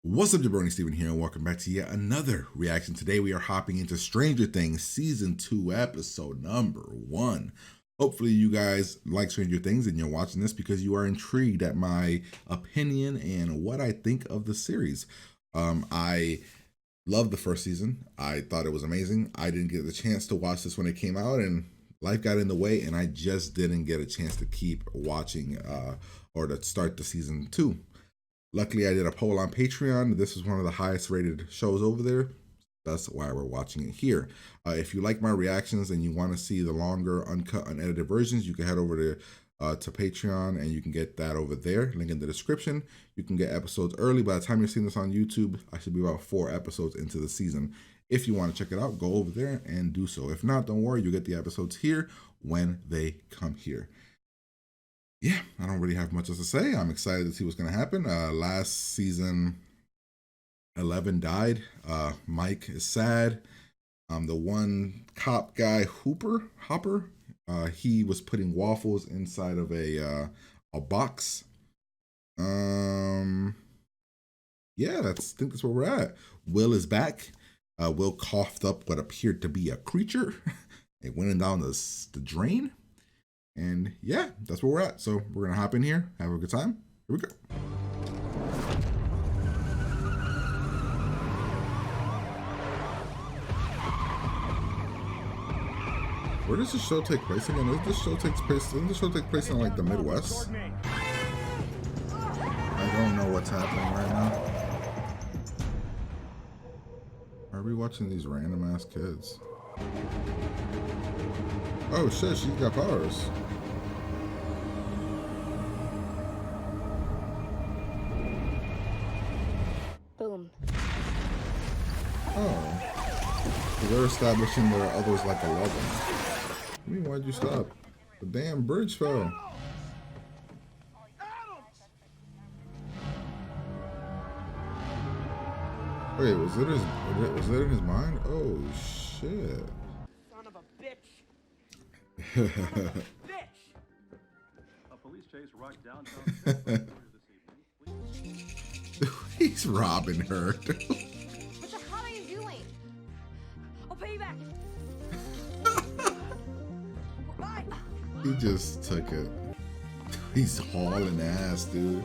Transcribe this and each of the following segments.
What's up, Jabroni Steven here, and welcome back to yet another reaction. Today we are hopping into Stranger Things Season 2, Episode number 1. Hopefully you guys like Stranger Things and you're watching this because you are intrigued at my opinion and what I think of the series. I loved the first season. I thought it was amazing. I didn't get the chance to watch this when it came out, and life got in the way, and I just didn't get a chance to keep watching or to start the Season 2. Luckily, I did a poll on Patreon. This is one of the highest rated shows over there. That's why we're watching it here. If you like my reactions and you want to see the longer, uncut, unedited versions, you can head over to Patreon and you can get that over there. Link in the description. You can get episodes early. By the time you're seeing this on YouTube, I should be about 4 episodes into the season. If you want to check it out, go over there and do so. If not, don't worry. You'll get the episodes here when they come here. Yeah, I don't really have much else to say. I'm excited to see what's going to happen. Last season, 11 died. Mike is sad. The one cop guy, Hopper, he was putting waffles inside of a box. Yeah, I think that's where we're at. Will is back. Will coughed up what appeared to be a creature. It went down the drain. And yeah, that's where we're at. So we're gonna hop in here, have a good time. Here we go. Where does this show take place again? Doesn't this show take place in like the Midwest? I don't know what's happening right now. Why are we watching these random ass kids? Oh shit, she's got powers. Boom. Oh. So they're establishing there are others like 11. I mean, why'd you stop? The damn bridge fell. Wait, was it in his mind? Oh shit. Son of a bitch. Bitch. A police chase right downtown. He's robbing her. What the hell are you doing? I'll pay you back. Bye. He just took it. He's hauling ass, dude.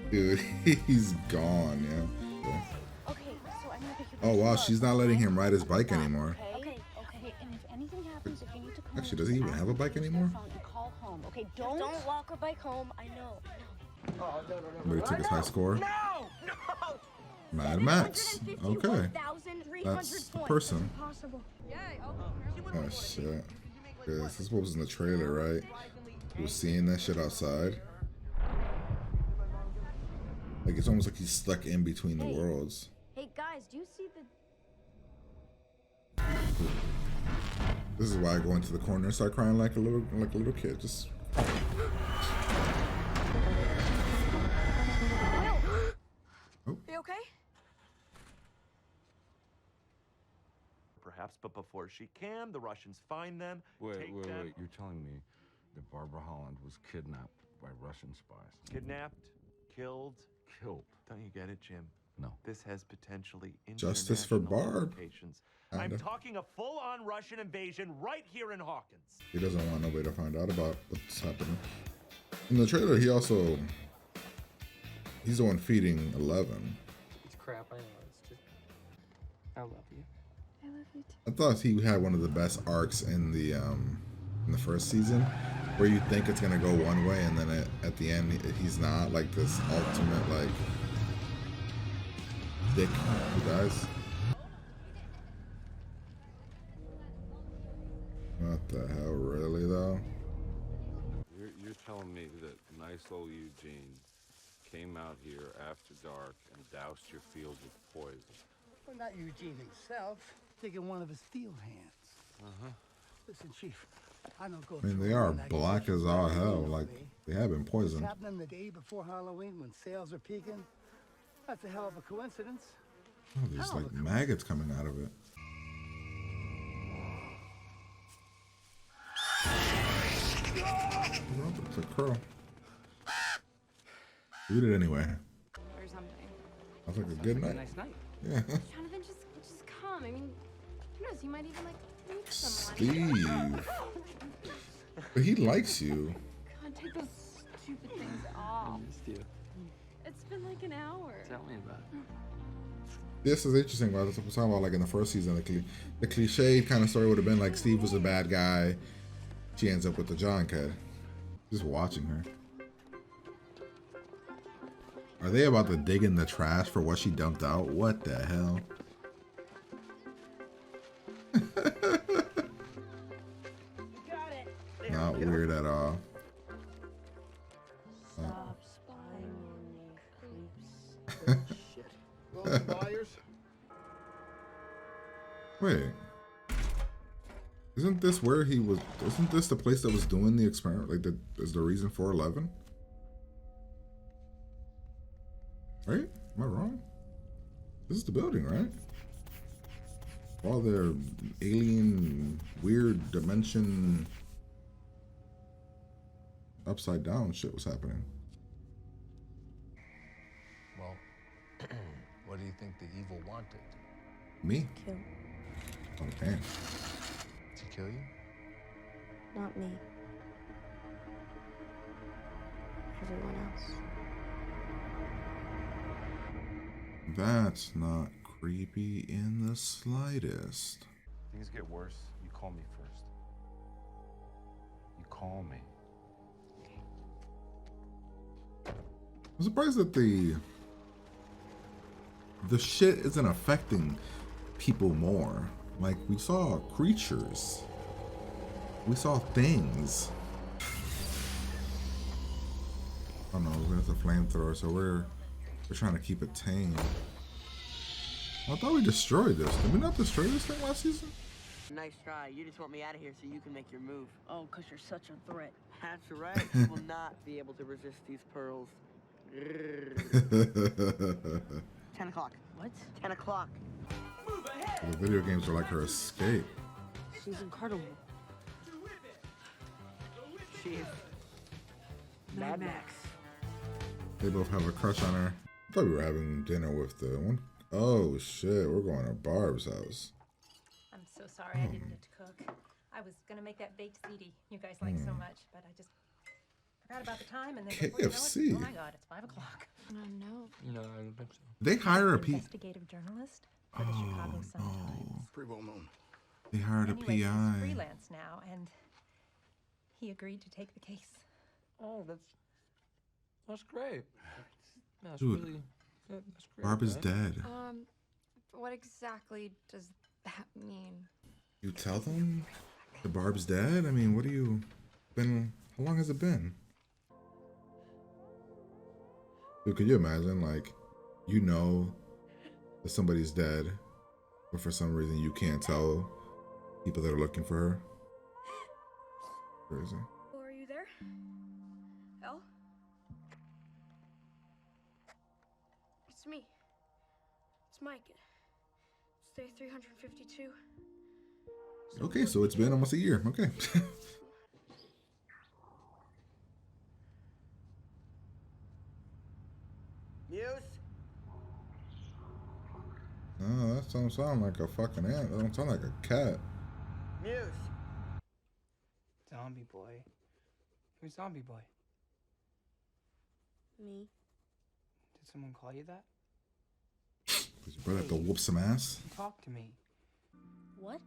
Dude, he's gone, yeah. Okay, so I'm gonna pick you. Oh wow, she's not letting him ride his bike anymore. Okay. And if anything happens, if you need to come. Actually, does he even have a bike anymore? Call home. Okay, don't walk or bike home. I know. But he took his high score. No! Madmax. Okay. That's a person. Yay, Oh shit. Yeah, this is what was in the trailer, right? He was seeing that shit outside. Like it's almost like he's stuck in between the worlds. Hey guys, do you see the? This is why I go into the corner and start crying like a little kid. Just Will, you okay? Perhaps, but before she can, the Russians find them, Wait. take them, You're telling me that Barbara Holland was kidnapped by Russian spies? kidnapped, killed. Killed? Don't you get it, Jim? No. This has potentially Justice for international Barb. implications. Kinda. I'm talking a full-on Russian invasion right here in Hawkins. he doesn't want nobody to find out about what's happening. In the trailer, he's the one feeding 11. It's crap, I know. It's just. I love you. I love you too. I thought he had one of the best arcs in the first season, where you think it's gonna go one way and then at the end he's not, like this ultimate like dick who dies. What the hell, really though? You're telling me that nice old Eugene came out here after dark and doused your field with poison? Well, not Eugene himself. Taking one of his field hands. Listen, Chief, I don't go. I mean, through they are all that black as shit. all You hell. know Like me. they have been It's poisoned. happening the day before Halloween when sales are peaking. That's a hell of a coincidence. Oh, there's like maggots coming out of it. It's a curl. Eat it anyway. Or something. Sounds like a good Like a night. nice night. Yeah. Jonathan, just come. I mean, who knows? You might even like meet someone. Steve. But he likes you. God, take those stupid things off. I missed you. It's been like an hour. Tell me about it. This is interesting. About this. We're talking about like in the first season, the cliche kind of story would have been like Steve was a bad guy. She ends up with the John kid. Just watching her. Are they about to dig in the trash for what she dumped out? What the hell? Not weird at all. Stop spying on me, creeps. Shit. Those buyers? Wait. Isn't this where he was? Isn't this the place that was doing the experiment? Like, is the reason for 11? Right? Am I wrong? This is the building, right? All their alien, weird dimension, upside down shit was happening. Well, what do you think the evil wanted? Me? Kill. Okay. To kill you? Not me. Everyone else. That's not creepy in the slightest. Things get worse, you call me first. You call me. I'm surprised that the shit isn't affecting people more. Like, we saw creatures. We saw things. I don't know, there's a flamethrower, so we're trying to keep it tame. I thought we destroyed this. Did we not destroy this thing last season? Nice try. You just want me out of here so you can make your move. Oh, because you're such a threat. That's right. You will not be able to resist these pearls. 10 o'clock. What? 10 o'clock. The video games are like her escape. She's incredible. She is Madmax. They both have a crush on her. I thought we were having dinner with the one. Oh shit, we're going to Barb's house. I'm so sorry I didn't get to cook. I was gonna make that baked ziti you guys like so much, but I just forgot about the time, and then before you know it, KFC. oh my god, it's 5 o'clock. Oh, no. No, I don't think so. They hire a P. Investigative journalist for the Chicago Sun-Times. Pretty well known. They hired a Anyway, he's PI. freelance now, and he agreed to take the case. Oh, that's great. That's Dude, really that's great. Barb is man. dead. What exactly does that mean? You tell them the Barb's dead? I mean, what do you been? How long has it been? Dude, could you imagine, like, you know that somebody's dead, but for some reason you can't tell people that are looking for her? Crazy. Oh, are you there? Elle? It's me. It's Mike. It's day 352. Okay, so it's been almost a year. Okay. Muse? No, that don't sound like a fucking ant. That don't sound like a cat. Muse? Zombie boy. Who's zombie boy? Me. Did someone call you that? Does your brother have to whoop some ass? Talk to me. What?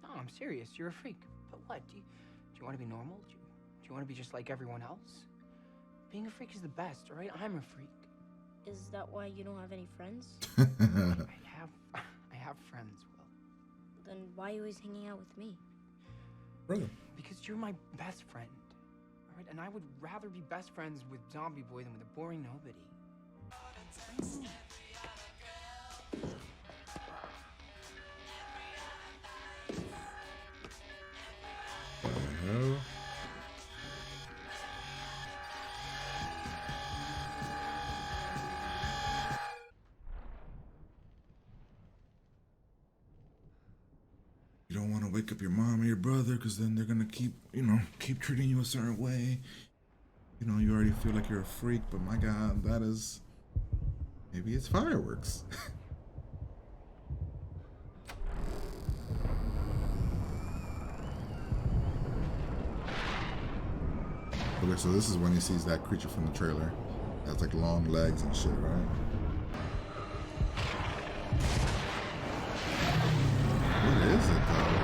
No, I'm serious. You're a freak. But what? Do you want to be normal? Do you want to be just like everyone else? Being a freak is the best, all right? I'm a freak. Is that why you don't have any friends? I have friends, Will. Then why are you always hanging out with me? Brother. Because you're my best friend. All right? And I would rather be best friends with Zombie Boy than with a boring nobody. The hell? You don't want to wake up your mom or your brother because then they're gonna keep treating you a certain way. You know, you already feel like you're a freak, but my God, that is Maybe it's fireworks. Okay, so this is when he sees that creature from the trailer. That's like long legs and shit, right? What is it though?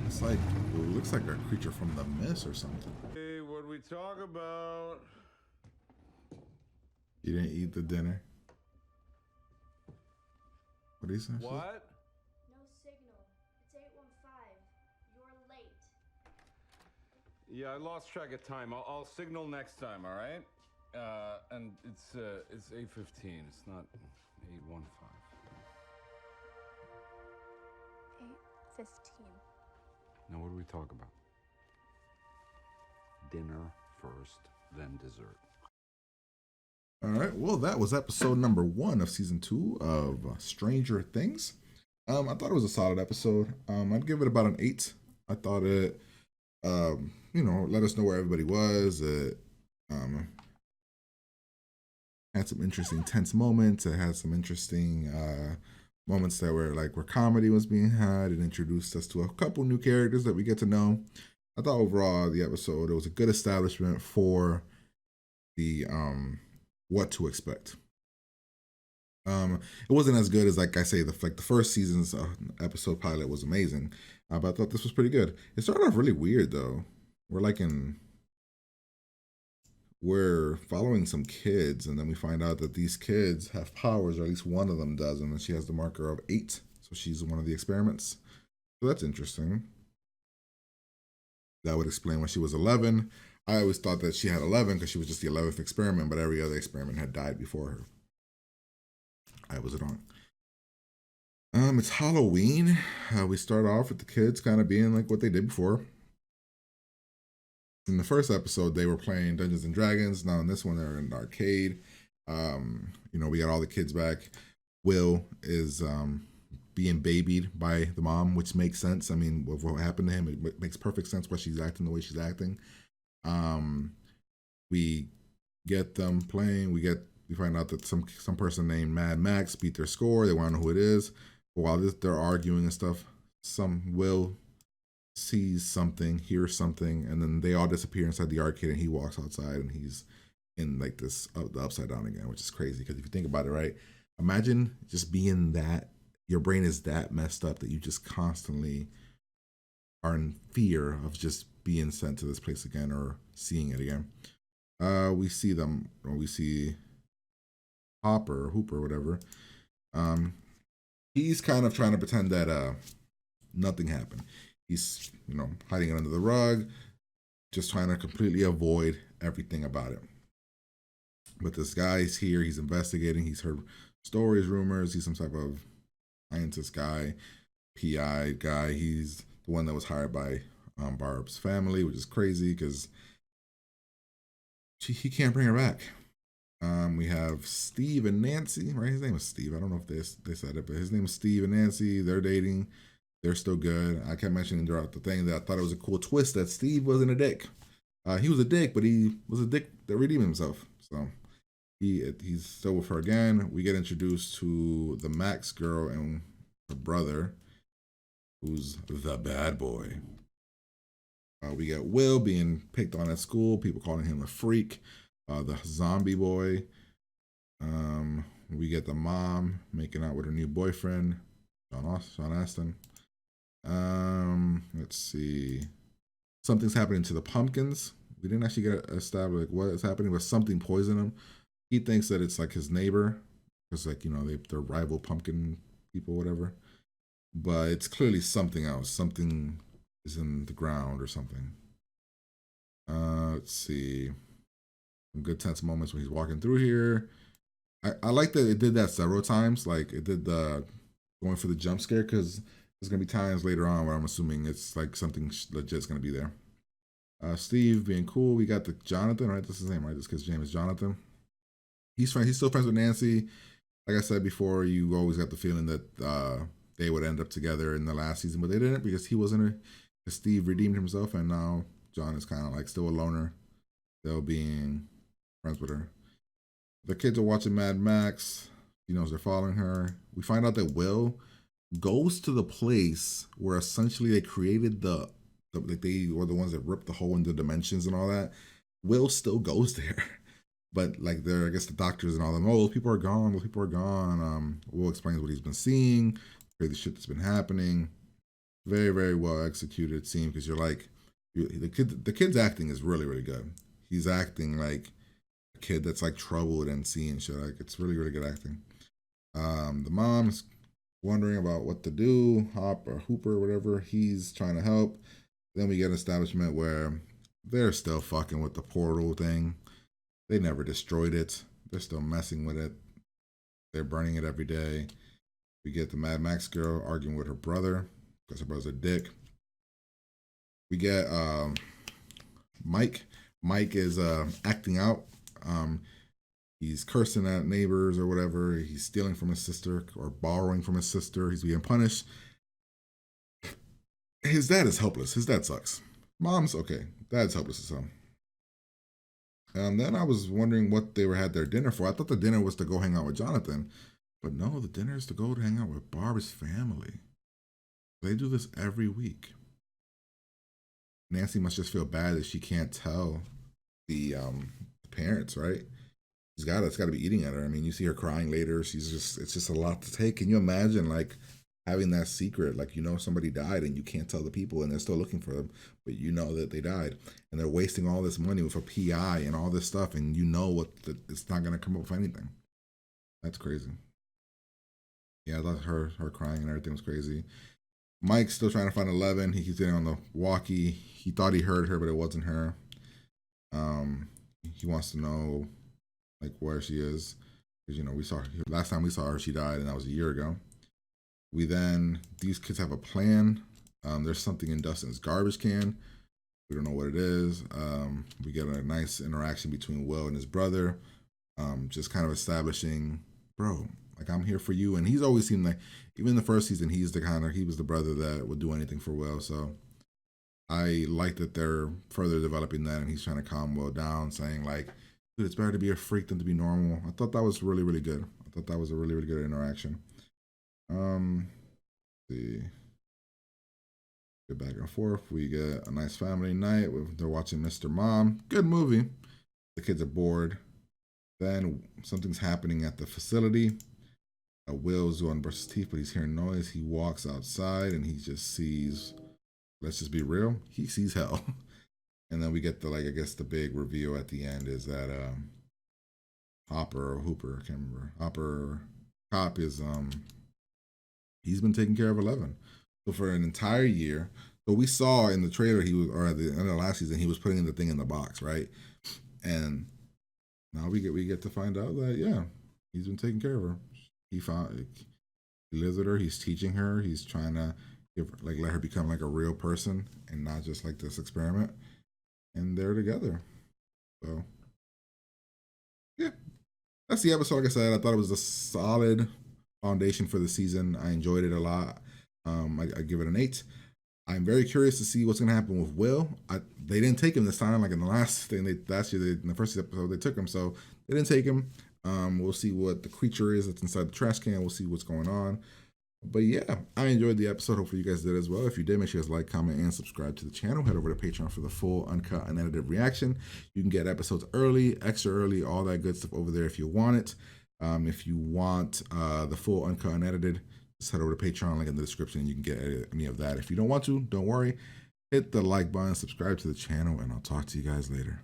It's like, it looks like a creature from the mist or something. Hey, what we talk about? You didn't eat the dinner? What did he say? What? No signal. It's 815. You're late. Yeah, I lost track of time. I'll signal next time, all right? And it's 8:15. It's not 8:15. 8:15. Now, what do we talk about? Dinner first, then dessert. All right. Well, that was episode number 1 of season 2 of Stranger Things. I thought it was a solid episode. I'd give it about an 8. I thought it, let us know where everybody was. It had some interesting tense moments. It had some interesting moments that were like where comedy was being had. It introduced us to a couple new characters that we get to know. I thought overall the episode, it was a good establishment for the what to expect. It wasn't as good as, like I say, the first season's episode pilot was amazing, but I thought this was pretty good. It started off really weird though. We're following some kids, and then we find out that these kids have powers, or at least one of them does, and then she has the marker of 8, so she's one of the experiments. So that's interesting. That would explain why she was 11. I always thought that she had 11 because she was just the 11th experiment, but every other experiment had died before her. I was wrong. It's Halloween. We start off with the kids kind of being like what they did before. In the first episode, they were playing Dungeons and Dragons. Now in this one, they're in an arcade. We got all the kids back. Will is being babied by the mom, which makes sense. I mean, with what happened to him, it makes perfect sense why she's acting the way she's acting. We get them playing. We find out that some person named Madmax beat their score. They want to know who it is. But while they're arguing and stuff, Will sees something, hears something, and then they all disappear inside the arcade, and he walks outside, and he's in like this the upside down again, which is crazy because if you think about it, right? Imagine just being that, your brain is that messed up that you just constantly are in fear of just being sent to this place again or seeing it again. We see Hooper, whatever. He's kind of trying to pretend that nothing happened. He's, hiding it under the rug, just trying to completely avoid everything about it. But this guy's here, he's investigating, he's heard stories, rumors, he's some type of scientist guy, PI guy. He's the one that was hired by Barb's family, which is crazy because he can't bring her back. We have Steve and Nancy, right? His name is Steve. I don't know if they said it, but his name is Steve and Nancy. They're dating. They're still good. I kept mentioning throughout the thing that I thought it was a cool twist that Steve wasn't a dick. He was a dick, but he was a dick that redeemed himself. So he's still with her again. We get introduced to the Max girl and her brother, who's the bad boy. We got Will being picked on at school, people calling him a freak. The zombie boy. We get the mom making out with her new boyfriend, Sean Astin. Let's see. Something's happening to the pumpkins. We didn't actually get established what is happening, but something poisoned him. He thinks that it's like his neighbor, because they're rival pumpkin people, whatever. But it's clearly something else. Something is in the ground or something. Let's see. Some good tense moments when he's walking through here. I like that it did that several times. Like it did the going for the jump scare, because there's gonna be times later on where I'm assuming it's like something legit's gonna be there. Steve being cool. We got the Jonathan, right? That's his name, right? This kid's name is Jonathan. He's still friends with Nancy. Like I said before, you always got the feeling that they would end up together in the last season, but they didn't, because he wasn't. Steve redeemed himself, and now John is kind of like still a loner, still being friends with her. The kids are watching Mad Max. She knows they're following her. We find out that Will goes to the place where essentially they created like they were the ones that ripped the hole into dimensions and all that. Will still goes there. But like I guess the doctors and all them, oh, those people are gone, those people are gone. Will explains what he's been seeing, crazy shit that's been happening. Very, very well executed scene because you're like, the kid's acting is really, really good. He's acting like a kid that's like troubled and seeing shit. Like it's really, really good acting. The mom's wondering about what to do, Hop or Hooper, whatever. He's trying to help. Then we get an establishment where they're still fucking with the portal thing. They never destroyed it. They're still messing with it. They're burning it every day. We get the Mad Max girl arguing with her brother because her brother's a dick. We get Mike. Mike is acting out. He's cursing at neighbors or whatever. He's stealing from his sister or borrowing from his sister. He's being punished. His dad is helpless. His dad sucks. Mom's okay. Dad's helpless as hell. Then I was wondering what they had their dinner for. I thought the dinner was to go hang out with Jonathan. But no, the dinner is to go to hang out with Barb's family. They do this every week. Nancy must just feel bad that she can't tell the parents, right? It's got to be eating at her. I mean, you see her crying later. It's just a lot to take. Can you imagine like having that secret? Like, you know, somebody died and you can't tell the people and they're still looking for them, but you know that they died and they're wasting all this money with a PI and all this stuff. And you know it's not going to come up with anything. That's crazy. Yeah, I thought her crying and everything was crazy. Mike's still trying to find 11. He keeps getting on the walkie. He thought he heard her, but it wasn't her. He wants to know like where she is, because you know last time we saw her, she died, and that was a year ago. These kids have a plan. There's something in Dustin's garbage can. We don't know what it is. We get a nice interaction between Will and his brother, just kind of establishing, bro, like I'm here for you. And he's always seemed like, even in the first season, he was the brother that would do anything for Will. So I like that they're further developing that, and he's trying to calm Will down, saying like, dude, it's better to be a freak than to be normal. I thought that was really, really good. I thought that was a really, really good interaction. See, get back and forth. We get a nice family night. They're watching Mr. Mom. Good movie. The kids are bored. Then something's happening at the facility. Will's going to brush his teeth, but he's hearing noise. He walks outside and he just sees, let's just be real, he sees hell. And then we get the big reveal at the end is that Hopper or Hooper, I can't remember. Hopper Cop is he's been taking care of 11. So for an entire year. So we saw in the trailer or at the end of the last season, he was putting the thing in the box, right? And now we get to find out that yeah, he's been taking care of her. He lives with her, he's teaching her, he's trying to let her become like a real person and not just like this experiment. And they're together. So yeah. That's the episode. Like I said, I thought it was a solid foundation for the season. I enjoyed it a lot. I give it an 8. I'm very curious to see what's going to happen with Will. They didn't take him this time. Like in the last thing, in the first episode, they took him. So they didn't take him. We'll see what the creature is that's inside the trash can. We'll see what's going on. But yeah, I enjoyed the episode. Hopefully you guys did as well. If you did, make sure you guys like, comment, and subscribe to the channel. Head over to Patreon for the full, uncut, unedited reaction. You can get episodes early, extra early, all that good stuff over there if you want it. If you want the full, uncut, unedited, just head over to Patreon, link in the description, and you can get any of that. If you don't want to, don't worry. Hit the like button, subscribe to the channel, and I'll talk to you guys later.